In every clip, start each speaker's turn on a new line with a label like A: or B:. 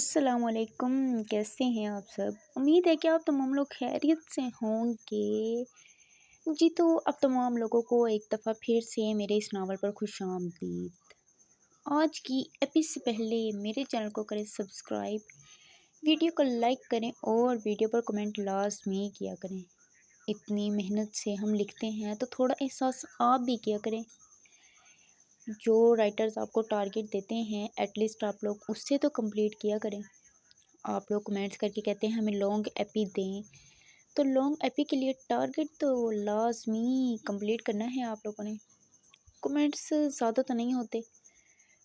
A: السلام علیکم، کیسے ہیں آپ سب؟ امید ہے کہ آپ تمام لوگ خیریت سے ہوں گے۔ جی تو اب تمام لوگوں کو ایک دفعہ پھر سے میرے اس ناول پر خوش آمدید۔ آج کی ایپی سے پہلے میرے چینل کو کریں سبسکرائب، ویڈیو کو لائک کریں اور ویڈیو پر کمنٹ لازمی کیا کریں۔ اتنی محنت سے ہم لکھتے ہیں تو تھوڑا احساس آپ بھی کیا کریں۔ جو رائٹرز آپ کو ٹارگٹ دیتے ہیں ایٹ لیسٹ آپ لوگ اس سے تو کمپلیٹ کیا کریں۔ آپ لوگ کمنٹس کر کے کہتے ہیں ہمیں لانگ ایپی دیں، تو لانگ ایپی کے لیے ٹارگٹ تو لازمی کمپلیٹ کرنا ہے آپ لوگوں نے۔ کمنٹس زیادہ تو نہیں ہوتے،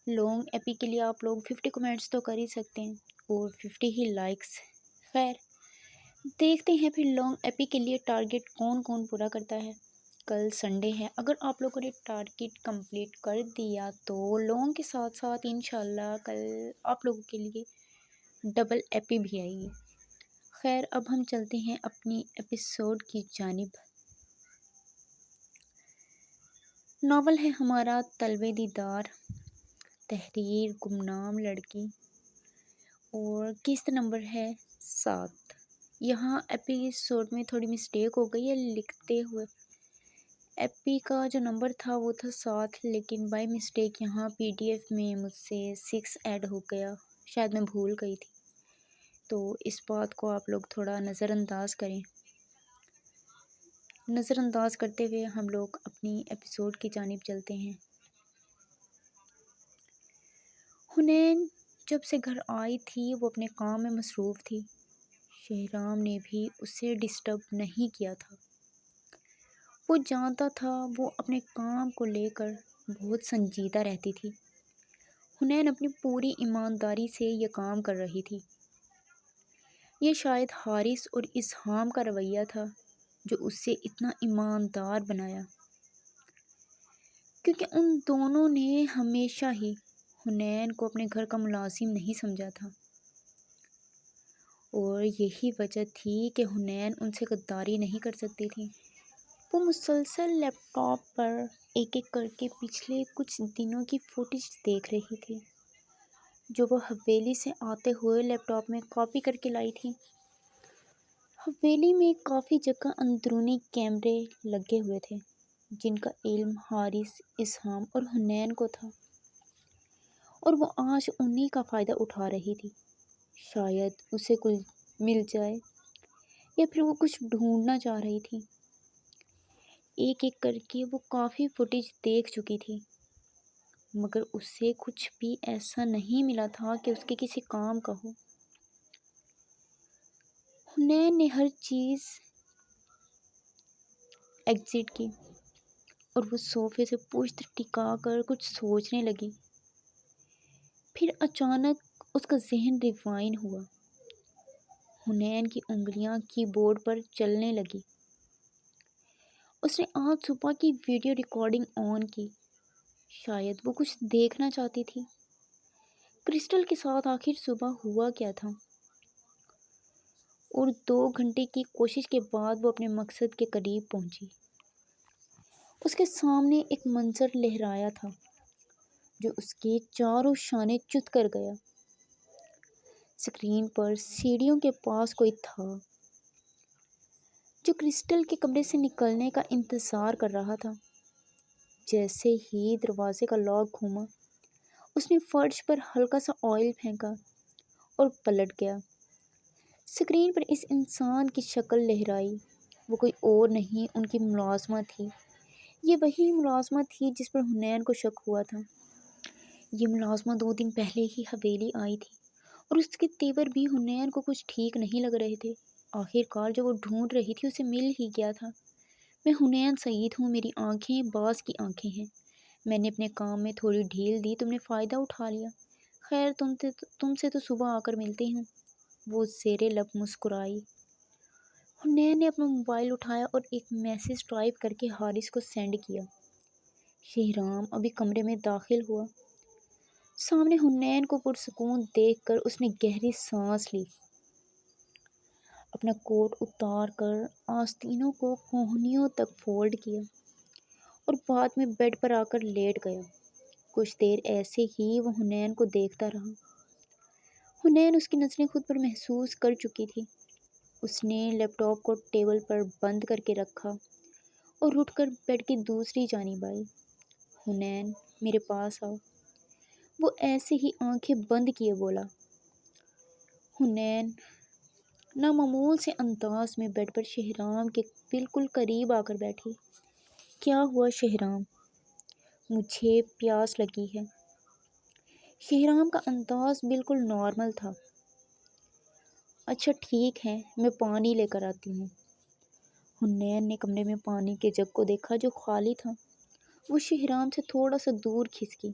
A: لانگ ایپی کے لیے آپ لوگ 50 کمنٹس تو کر ہی سکتے ہیں اور 50 ہی لائکس۔ خیر دیکھتے ہیں پھر لانگ ایپی کے لیے ٹارگٹ کون کون پورا کرتا ہے۔ کل سنڈے ہے، اگر آپ لوگوں نے ٹارگٹ کمپلیٹ کر دیا تو لانگ کے ساتھ ساتھ انشاءاللہ کل آپ لوگوں کے لیے ڈبل ایپی بھی آئے گی۔ خیر اب ہم چلتے ہیں اپنی ایپیسوڈ کی جانب۔ ناول ہے ہمارا طلب دیدار، تحریر گمنام لڑکی، اور قسط نمبر ہے 7۔ یہاں ایپیسوڈ میں تھوڑی مسٹیک ہو گئی ہے لکھتے ہوئے۔ ایپی کا جو نمبر تھا وہ تھا 7، لیکن بائی مسٹیک یہاں پی ڈی ایف میں مجھ سے 6 ایڈ ہو گیا، شاید میں بھول گئی تھی، تو اس بات کو آپ لوگ تھوڑا نظر انداز کریں۔ نظر انداز کرتے ہوئے ہم لوگ اپنی ایپیسوڈ کی جانب چلتے ہیں۔ حنین جب سے گھر آئی تھی وہ اپنے کام میں مصروف تھی۔ شہرام نے بھی اسے ڈسٹرب نہیں کیا تھا، وہ جانتا تھا وہ اپنے کام کو لے کر بہت سنجیدہ رہتی تھی۔ حنین اپنی پوری ایمانداری سے یہ کام کر رہی تھی۔ یہ شاید حارث اور اسہام کا رویہ تھا جو اسے اتنا ایماندار بنایا، کیونکہ ان دونوں نے ہمیشہ ہی حنین کو اپنے گھر کا ملازم نہیں سمجھا تھا، اور یہی وجہ تھی کہ حنین ان سے غداری نہیں کر سکتی تھی۔ وہ مسلسل لیپ ٹاپ پر ایک ایک کر کے پچھلے کچھ دنوں کی فوٹیج دیکھ رہی تھی جو وہ حویلی سے آتے ہوئے لیپ ٹاپ میں کاپی کر کے لائی تھی۔ حویلی میں کافی جگہ اندرونی کیمرے لگے ہوئے تھے جن کا علم حارث، اسہام اور حنین کو تھا، اور وہ آج انہی کا فائدہ اٹھا رہی تھی۔ شاید اسے کچھ مل جائے یا پھر وہ کچھ ڈھونڈنا چاہ رہی تھی۔ ایک ایک کر کے وہ کافی فوٹیج دیکھ چکی تھی، مگر اسے کچھ بھی ایسا نہیں ملا تھا کہ اس کے کسی کام کا ہو۔ حنین نے ہر چیز ایگزٹ کی اور وہ صوفے سے پشت ٹکا کر کچھ سوچنے لگی۔ پھر اچانک اس کا ذہن ریوائن ہوا۔ حنین کی انگلیاں کی بورڈ پر چلنے لگی۔ اس نے آج صبح کی ویڈیو ریکارڈنگ آن کی، شاید وہ کچھ دیکھنا چاہتی تھی۔ کرسٹل کے ساتھ آخر صبح ہوا کیا تھا، اور 2 گھنٹے کی کوشش کے بعد وہ اپنے مقصد کے قریب پہنچی۔ اس کے سامنے ایک منظر لہرایا تھا جو اس کے چاروں شانے چت کر گیا۔ اسکرین پر سیڑھیوں کے پاس کوئی تھا جو کرسٹل کے کمرے سے نکلنے کا انتظار کر رہا تھا۔ جیسے ہی دروازے کا لاک گھوما، اس نے فرش پر ہلکا سا آئل پھینکا اور پلٹ گیا۔ اسکرین پر اس انسان کی شکل لہرائی، وہ کوئی اور نہیں ان کی ملازمہ تھی۔ یہ وہی ملازمہ تھی جس پر حنین کو شک ہوا تھا۔ یہ ملازمہ 2 دن پہلے ہی حویلی آئی تھی اور اس کے تیور بھی حنین کو کچھ ٹھیک نہیں لگ رہے تھے۔ آخر کار جو وہ ڈھونڈ رہی تھی اسے مل ہی گیا تھا۔ میں حنین سعید ہوں، میری آنکھیں باز کی آنکھیں ہیں۔ میں نے اپنے کام میں تھوڑی ڈھیل دی، تم نے فائدہ اٹھا لیا۔ خیر تم سے تو صبح آ کر ملتی ہوں۔ وہ زیر لب مسکرائی۔ حنین نے اپنا موبائل اٹھایا اور ایک میسج ٹائپ کر کے حارث کو سینڈ کیا۔ شہرام ابھی کمرے میں داخل ہوا۔ سامنے حنین کو پرسکون دیکھ کر اس نے گہری سانس لی، اپنا کوٹ اتار کر آستینوں کو کوہنیوں تک فولڈ کیا اور بعد میں بیڈ پر آ کر لیٹ گیا۔ کچھ دیر ایسے ہی وہ حنین کو دیکھتا رہا۔ حنین اس کی نظریں خود پر محسوس کر چکی تھی۔ اس نے لیپ ٹاپ کو ٹیبل پر بند کر کے رکھا اور اٹھ کر بیڈ کی دوسری جانب آئی۔ حنین، میرے پاس آؤ، وہ ایسے ہی آنکھیں بند کیے بولا۔ حنین نامعمول سے انداز میں بیڈ پر شہرام کے بالکل قریب آ کر بیٹھی۔ کیا ہوا شہرام؟ مجھے پیاس لگی ہے۔ شہرام کا انداز بالکل نارمل تھا۔ اچھا ٹھیک ہے، میں پانی لے کر آتی ہوں۔ حنین نے کمرے میں پانی کے جگ کو دیکھا جو خالی تھا۔ وہ شہرام سے تھوڑا سا دور کھسکی۔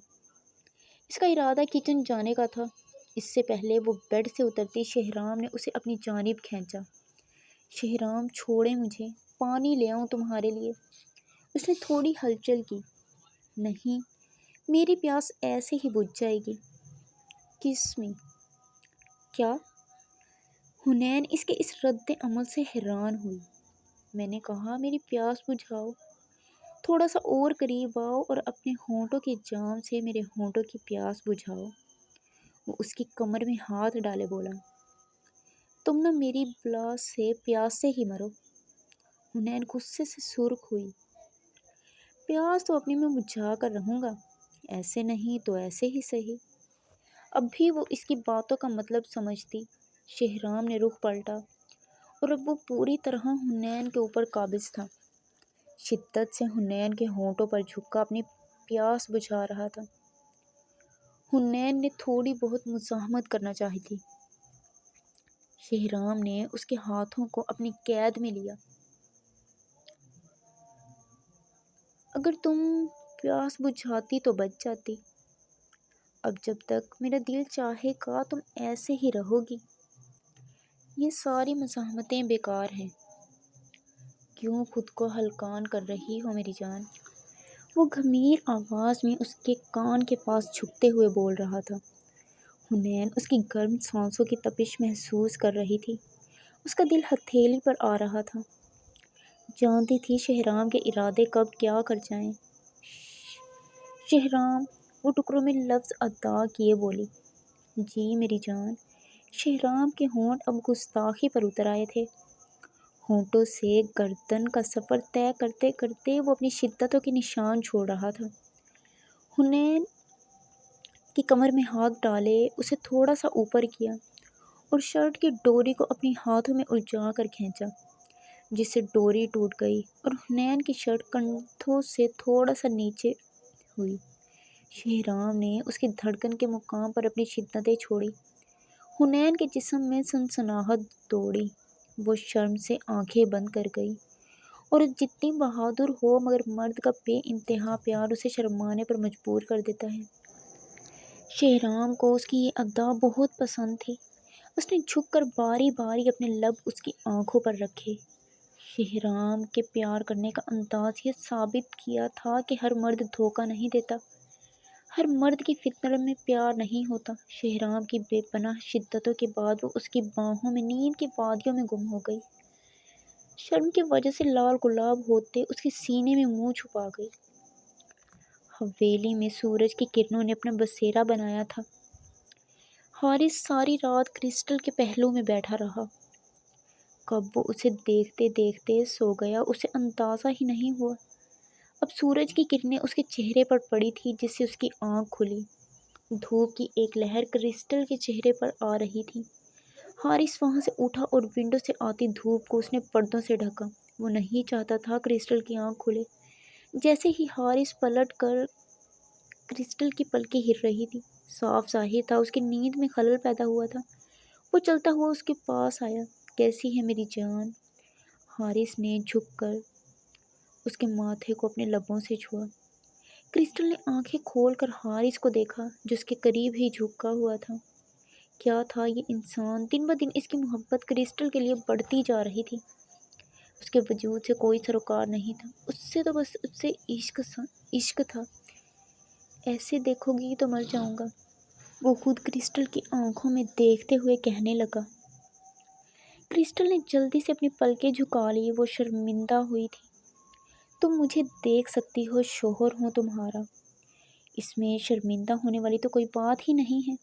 A: اس کا ارادہ کچن جانے کا تھا۔ اس سے پہلے وہ بیڈ سے اترتی شہرام نے اسے اپنی جانب کھینچا۔ شہرام چھوڑیں مجھے، پانی لے آؤں تمہارے لیے۔ اس نے تھوڑی ہلچل کی۔ نہیں، میری پیاس ایسے ہی بجھ جائے گی۔ کس میں؟ کیا؟ حنین اس کے اس رد عمل سے حیران ہوئی۔ میں نے کہا میری پیاس بجھاؤ۔ تھوڑا سا اور قریب آؤ اور اپنے ہونٹوں کے جام سے میرے ہونٹوں کی پیاس بجھاؤ۔ وہ اس کی کمر میں ہاتھ ڈالے بولا۔ تم نہ میری بلا سے پیاس سے ہی مرو۔ حنین غصے سے سرخ ہوئی۔ پیاس تو اپنی میں بجھا کر رہوں گا، ایسے نہیں تو ایسے ہی صحیح۔ اب بھی وہ اس کی باتوں کا مطلب سمجھتی۔ شہرام نے رخ پلٹا اور اب وہ پوری طرح حنین کے اوپر قابض تھا۔ شدت سے حنین کے ہونٹوں پر جھک اپنی پیاس بجھا رہا تھا۔ حنین نے تھوڑی بہت مزاحمت کرنا چاہی تھی۔ شہرام نے اس کے ہاتھوں کو اپنی قید میں لیا۔ اگر تم پیاس بجھاتی تو بچ جاتی۔ اب جب تک میرا دل چاہے گا تم ایسے ہی رہو گی۔ یہ ساری مزاحمتیں بیکار ہیں۔ کیوں خود کو ہلکان کر رہی ہو میری جان؟ وہ گھمیر آواز میں اس کے کان کے پاس جھکتے ہوئے بول رہا تھا۔ حنین اس کی گرم سانسوں کی تپش محسوس کر رہی تھی۔ اس کا دل ہتھیلی پر آ رہا تھا۔ جانتی تھی شہرام کے ارادے کب کیا کر جائیں۔ شہرام، وہ ٹکڑوں میں لفظ ادا کیے بولی۔ جی میری جان۔ شہرام کے ہونٹ اب گستاخی پر اتر آئے تھے۔ ہونٹوں سے گردن کا سفر طے کرتے کرتے وہ اپنی شدتوں کے نشان چھوڑ رہا تھا۔ حنین کی کمر میں ہاتھ ڈالے اسے تھوڑا سا اوپر کیا اور شرٹ کی ڈوری کو اپنی ہاتھوں میں الجھا کر کھینچا، جس سے ڈوری ٹوٹ گئی اور حنین کی شرٹ کندھوں سے تھوڑا سا نیچے ہوئی۔ شہرام نے اس کی دھڑکن کے مقام پر اپنی شدتیں چھوڑی۔ حنین کے جسم میں سنسناہٹ دوڑی۔ وہ شرم سے آنکھیں بند کر گئی، اور جتنی بہادر ہو مگر مرد کا بے انتہا پیار اسے شرمانے پر مجبور کر دیتا ہے۔ شہرام کو اس کی یہ ادا بہت پسند تھی۔ اس نے جھک کر باری باری اپنے لب اس کی آنکھوں پر رکھے۔ شہرام کے پیار کرنے کا انداز یہ ثابت کیا تھا کہ ہر مرد دھوکہ نہیں دیتا، ہر مرد کی فطرت میں پیار نہیں ہوتا۔ شہرام کی بے پناہ شدتوں کے بعد وہ اس کی باہوں میں نیند کی وادیوں میں گم ہو گئی۔ شرم کی وجہ سے لال گلاب ہوتے اس کے سینے میں منہ چھپا گئی۔ حویلی میں سورج کی کرنوں نے اپنا بسیرا بنایا تھا۔ حارث ساری رات کرسٹل کے پہلو میں بیٹھا رہا۔ کب وہ اسے دیکھتے دیکھتے سو گیا اسے اندازہ ہی نہیں ہوا۔ اب سورج کی کرنیں اس کے چہرے پر پڑی تھی جس سے اس کی آنکھ کھلی۔ دھوپ کی ایک لہر کرسٹل کے چہرے پر آ رہی تھی۔ حارث وہاں سے اٹھا اور ونڈو سے آتی دھوپ کو اس نے پردوں سے ڈھکا۔ وہ نہیں چاہتا تھا کرسٹل کی آنکھ کھلے۔ جیسے ہی حارث پلٹ کر کرسٹل کی پلکیں ہل رہی تھی، صاف ظاہر تھا اس کی نیند میں خلل پیدا ہوا تھا۔ وہ چلتا ہوا اس کے پاس آیا۔ کیسی ہے میری جان؟ حارث نے جھک کر اس کے ماتھے کو اپنے لبوں سے چھوا۔ کرسٹل نے آنکھیں کھول کر حارث کو دیکھا جو اس کے قریب ہی جھکا ہوا تھا۔ کیا تھا یہ انسان؟ دن بدن اس کی محبت کرسٹل کے لیے بڑھتی جا رہی تھی۔ اس کے وجود سے کوئی سروکار نہیں تھا، اس سے تو بس اس سے عشق تھا۔ ایسے دیکھو گی تو مر جاؤں گا، وہ خود کرسٹل کی آنکھوں میں دیکھتے ہوئے کہنے لگا۔ کرسٹل نے جلدی سے اپنی پلکیں جھکا لی۔ وہ شرمندہ ہوئی تھی۔ تم مجھے دیکھ سکتی ہو، شوہر ہوں تمہارا، اس میں شرمندہ ہونے والی تو کوئی بات ہی نہیں ہے۔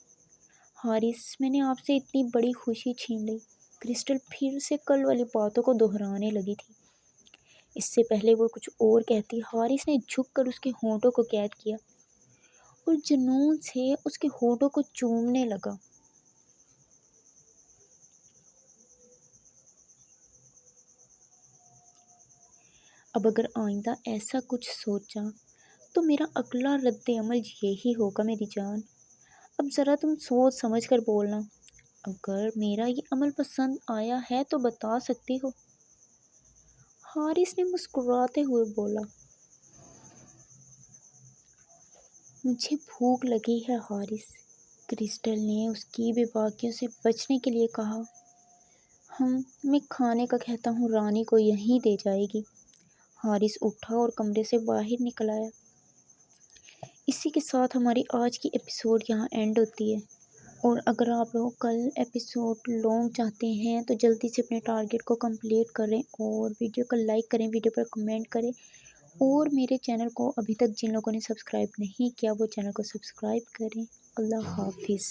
A: حارث، میں نے آپ سے اتنی بڑی خوشی چھین لی۔ کرسٹل پھر سے کل والی باتوں کو دہرانے لگی تھی۔ اس سے پہلے وہ کچھ اور کہتی، حارث نے جھک کر اس کے ہونٹوں کو قید کیا اور جنون سے اس کے ہونٹوں کو چومنے لگا۔ اب اگر آئندہ ایسا کچھ سوچا تو میرا اگلا رد عمل یہی ہوگا میری جان۔ اب ذرا تم سوچ سمجھ کر بولنا۔ اگر میرا یہ عمل پسند آیا ہے تو بتا سکتی ہو۔ حارث نے مسکراتے ہوئے بولا، مجھے بھوک لگی ہے حارث۔ کرسٹل نے اس کی بے باکیوں سے بچنے کے لیے کہا، میں کھانے کا کہتا ہوں رانی کو یہیں دے جائے گی۔ حارث اٹھا اور کمرے سے باہر نکل آیا۔ اسی کے ساتھ ہماری آج کی ایپیسوڈ یہاں اینڈ ہوتی ہے۔ اور اگر آپ لوگ کل ایپیسوڈ لانگ چاہتے ہیں تو جلدی سے اپنے ٹارگٹ کو کمپلیٹ کریں اور ویڈیو کو لائک کریں، ویڈیو پر کمنٹ کریں، اور میرے چینل کو ابھی تک جن لوگوں نے سبسکرائب نہیں کیا وہ چینل کو سبسکرائب کریں۔ اللہ حافظ۔